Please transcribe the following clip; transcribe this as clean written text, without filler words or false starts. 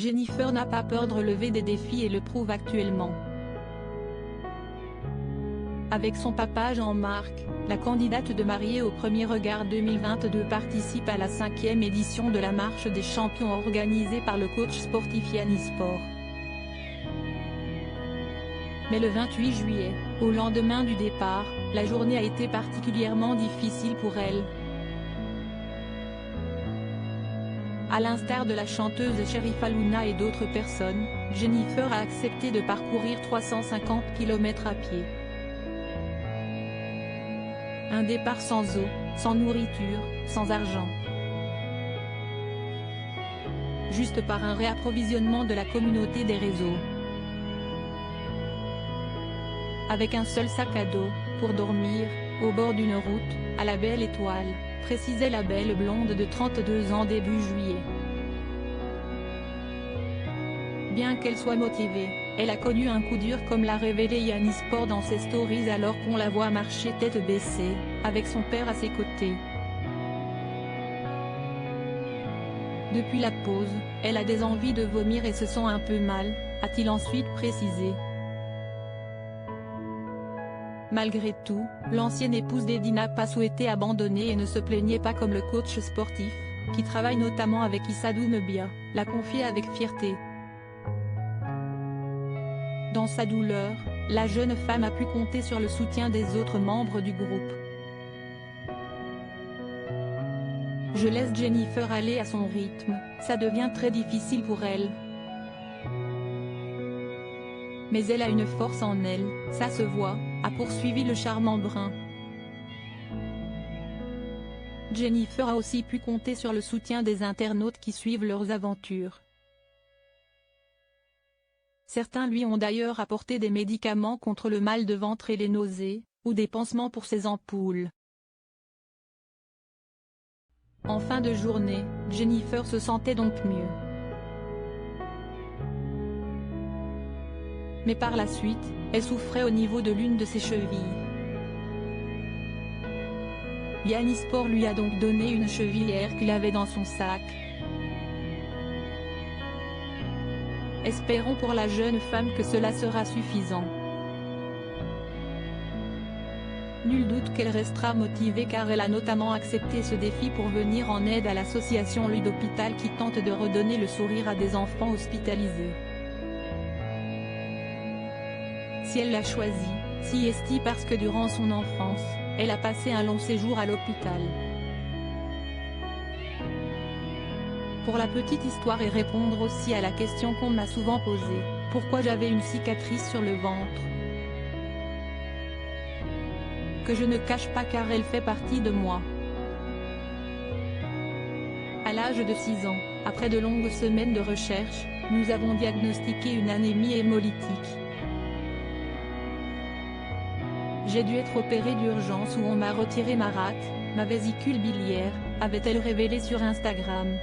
Jennifer n'a pas peur de relever des défis et le prouve actuellement. Avec son papa Jean-Marc, la candidate de Mariée au premier regard 2022 participe à la 5e édition de la Marche des Champions organisée par le coach sportif Yannis Sport. Mais le 28 juillet, au lendemain du départ, la journée a été particulièrement difficile pour elle. À l'instar de la chanteuse Sherifa Luna et d'autres personnes, Jennifer a accepté de parcourir 350 km à pied. Un départ sans eau, sans nourriture, sans argent. Juste par un réapprovisionnement de la communauté des réseaux. Avec un seul sac à dos, pour dormir, au bord d'une route, à la belle étoile, précisait la belle blonde de 32 ans début juillet. Bien qu'elle soit motivée, elle a connu un coup dur comme l'a révélé Yannis Sport dans ses stories alors qu'on la voit marcher tête baissée, avec son père à ses côtés. Depuis la pause, elle a des envies de vomir et se sent un peu mal, a-t-il ensuite précisé. Malgré tout, l'ancienne épouse d'Eddie n'a pas souhaité abandonner et ne se plaignait pas comme le coach sportif, qui travaille notamment avec Issa Doumbia, l'a confié avec fierté. Dans sa douleur, la jeune femme a pu compter sur le soutien des autres membres du groupe. Je laisse Jennifer aller à son rythme, ça devient très difficile pour elle. Mais elle a une force en elle, ça se voit, a poursuivi le charmant brun. Jennifer a aussi pu compter sur le soutien des internautes qui suivent leurs aventures. Certains lui ont d'ailleurs apporté des médicaments contre le mal de ventre et les nausées, ou des pansements pour ses ampoules. En fin de journée, Jennifer se sentait donc mieux. Mais par la suite, elle souffrait au niveau de l'une de ses chevilles. Yannis Sport lui a donc donné une chevilière qu'il avait dans son sac. Espérons pour la jeune femme que cela sera suffisant. Nul doute qu'elle restera motivée car elle a notamment accepté ce défi pour venir en aide à l'association Ludhôpital qui tente de redonner le sourire à des enfants hospitalisés. Si elle l'a choisi, si est-il parce que durant son enfance, elle a passé un long séjour à l'hôpital. Pour la petite histoire et répondre aussi à la question qu'on m'a souvent posée, pourquoi j'avais une cicatrice sur le ventre. Que je ne cache pas car elle fait partie de moi. À l'âge de 6 ans, après de longues semaines de recherche, nous avons diagnostiqué une anémie hémolytique. J'ai dû être opérée d'urgence où on m'a retiré ma rate, ma vésicule biliaire, avait-elle révélé sur Instagram.